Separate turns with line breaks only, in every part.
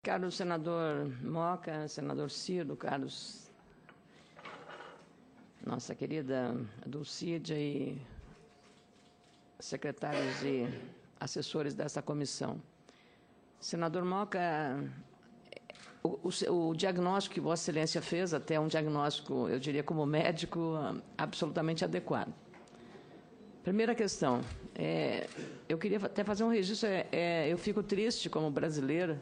Caro senador Moca, senador Ciro, caros nossa querida Dulcídia e secretários e assessores dessa comissão. Senador Moca, o diagnóstico que Vossa Excelência fez, até é um diagnóstico, eu diria, como médico, absolutamente adequado. Primeira questão, eu queria até fazer um registro, eu fico triste como brasileira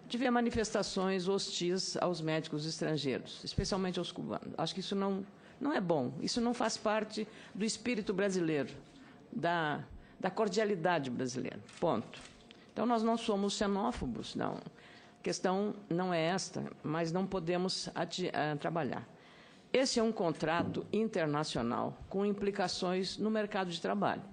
de ver manifestações hostis aos médicos estrangeiros, especialmente aos cubanos. Acho que isso não é bom, isso não faz parte do espírito brasileiro, da cordialidade brasileira, ponto. Então, nós não somos xenófobos, não. A questão não é esta, mas não podemos trabalhar. Esse é um contrato internacional com implicações no mercado de trabalho.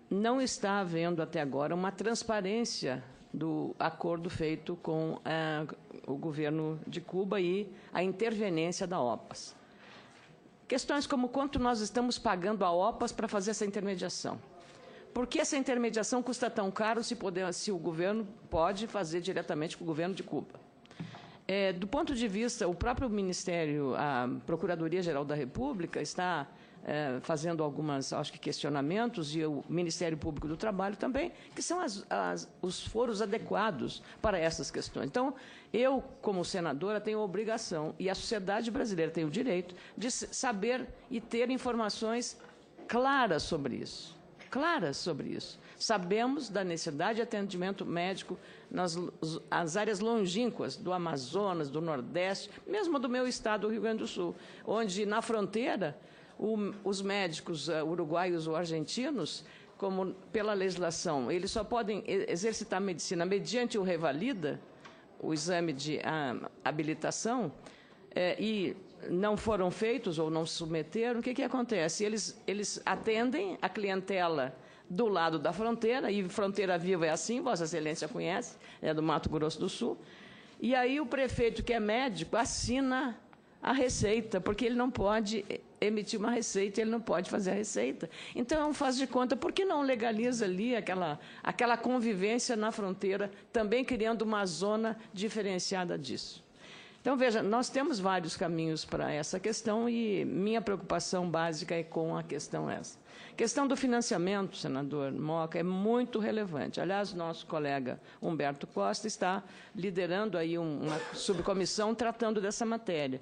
Não está havendo, até agora, uma transparência do acordo feito com o governo de Cuba e a interveniência da OPAS. Questões como quanto nós estamos pagando a OPAS para fazer essa intermediação. Por que essa intermediação custa tão caro se o governo pode fazer diretamente com o governo de Cuba? Do ponto de vista, o próprio Ministério, a Procuradoria-Geral da República está fazendo algumas, acho que, questionamentos, e o Ministério Público do Trabalho também, que são os foros adequados para essas questões. Então, eu, como senadora, tenho a obrigação, e a sociedade brasileira tem o direito, de saber e ter informações claras sobre isso. Claras sobre isso. Sabemos da necessidade de atendimento médico nas áreas longínquas do Amazonas, do Nordeste, mesmo do meu estado, do Rio Grande do Sul, onde, na fronteira, os médicos uruguaios ou argentinos, como pela legislação, eles só podem exercitar medicina mediante o revalida, o exame de habilitação, e não foram feitos ou não se submeteram, o que acontece? Eles atendem a clientela do lado da fronteira, e Fronteira Viva é assim, Vossa Excelência conhece, é do Mato Grosso do Sul, e aí o prefeito, que é médico, assina a receita, porque ele não pode emitir uma receita, ele não pode fazer a receita. Então, é um faz de conta, por que não legaliza ali aquela convivência na fronteira, também criando uma zona diferenciada disso? Então, veja, nós temos vários caminhos para essa questão e minha preocupação básica é com a questão essa. A questão do financiamento, senador Moca, é muito relevante. Aliás, nosso colega Humberto Costa está liderando aí uma subcomissão tratando dessa matéria.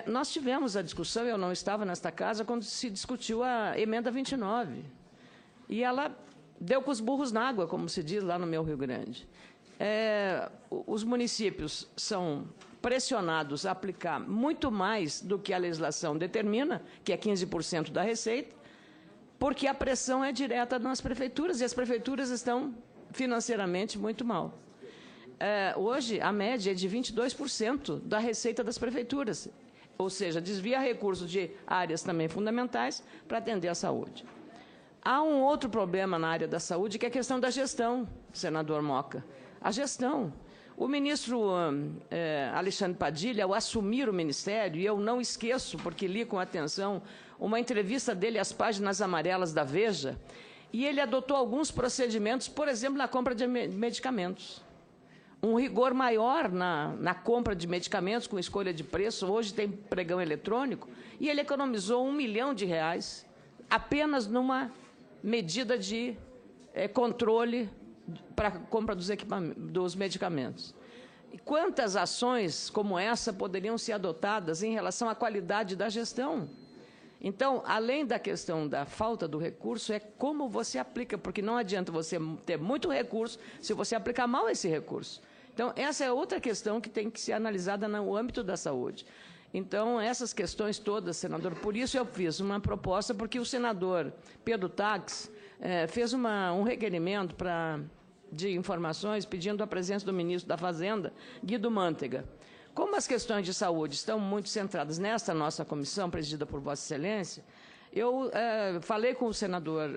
Nós tivemos a discussão, eu não estava nesta casa, quando se discutiu a emenda 29. E ela deu com os burros na água, como se diz lá no meu Rio Grande. Os municípios são pressionados a aplicar muito mais do que a legislação determina, que é 15% da receita, porque a pressão é direta nas prefeituras, e as prefeituras estão financeiramente muito mal. Hoje, a média é de 22% da receita das prefeituras, ou seja, desvia recursos de áreas também fundamentais para atender a saúde. Há um outro problema na área da saúde, que é a questão da gestão, senador Moca. A gestão. O ministro Alexandre Padilha, ao assumir o ministério, e eu não esqueço, porque li com atenção, uma entrevista dele às páginas amarelas da Veja, e ele adotou alguns procedimentos, por exemplo, na compra de medicamentos. Um rigor maior na compra de medicamentos com escolha de preço. Hoje tem pregão eletrônico, e ele economizou R$1 milhão apenas numa medida de controle para a compra dos medicamentos. E quantas ações como essa poderiam ser adotadas em relação à qualidade da gestão? Então, além da questão da falta do recurso, é como você aplica, porque não adianta você ter muito recurso se você aplicar mal esse recurso. Então, essa é outra questão que tem que ser analisada no âmbito da saúde. Então, essas questões todas, senador, por isso eu fiz uma proposta, porque o senador Pedro Tax fez um requerimento de informações pedindo a presença do ministro da Fazenda, Guido Mantega. Como as questões de saúde estão muito centradas nesta nossa comissão, presidida por Vossa Excelência, eu falei com o senador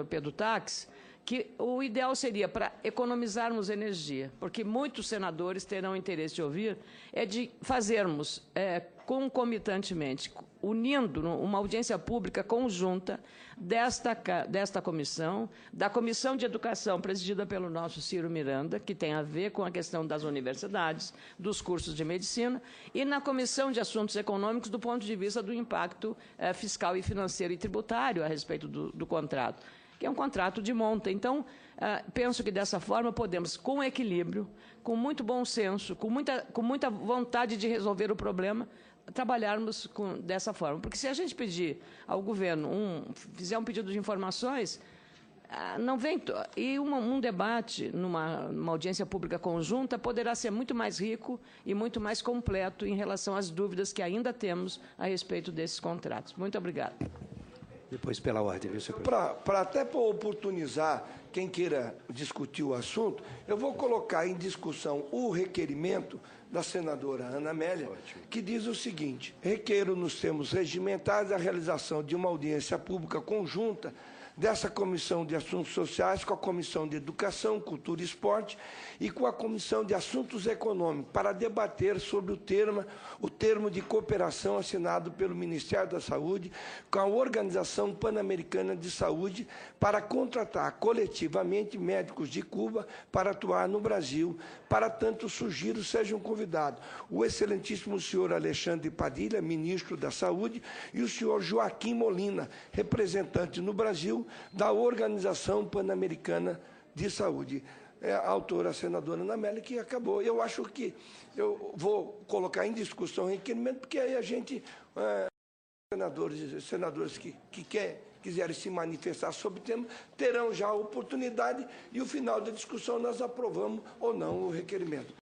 Pedro Tax que o ideal seria, para economizarmos energia, porque muitos senadores terão interesse de ouvir, é de fazermos concomitantemente, unindo uma audiência pública conjunta desta comissão, da Comissão de Educação, presidida pelo nosso Ciro Miranda, que tem a ver com a questão das universidades, dos cursos de medicina, e na Comissão de Assuntos Econômicos, do ponto de vista do impacto fiscal e financeiro e tributário a respeito do contrato, que é um contrato de monta. Então, penso que, dessa forma, podemos, com equilíbrio, com muito bom senso, com muita vontade de resolver o problema, trabalharmos dessa forma. Porque, se a gente pedir ao governo, fizer um pedido de informações, não vem. E um debate numa audiência pública conjunta poderá ser muito mais rico e muito mais completo em relação às dúvidas que ainda temos a respeito desses contratos. Muito obrigada.
Depois, pela ordem, viu, senhor?
Para até oportunizar quem queira discutir o assunto, eu vou colocar em discussão o requerimento da senadora Ana Amélia, que diz o seguinte: requeiro nos termos regimentais a realização de uma audiência pública conjunta dessa Comissão de Assuntos Sociais com a Comissão de Educação, Cultura e Esporte e com a Comissão de Assuntos Econômicos, para debater sobre o termo de cooperação assinado pelo Ministério da Saúde com a Organização Pan-Americana de Saúde para contratar coletivamente médicos de Cuba para atuar no Brasil. Para tanto, sugiro sejam convidados o excelentíssimo senhor Alexandre Padilha, ministro da Saúde, e o senhor Joaquim Molina, representante no Brasil da Organização Pan-Americana de Saúde. A autora, a senadora Ana Amélia, que acabou. Eu acho que eu vou colocar em discussão o requerimento, porque aí a gente, senadores que quiserem se manifestar sobre o tema, terão já a oportunidade, e no final da discussão nós aprovamos ou não o requerimento.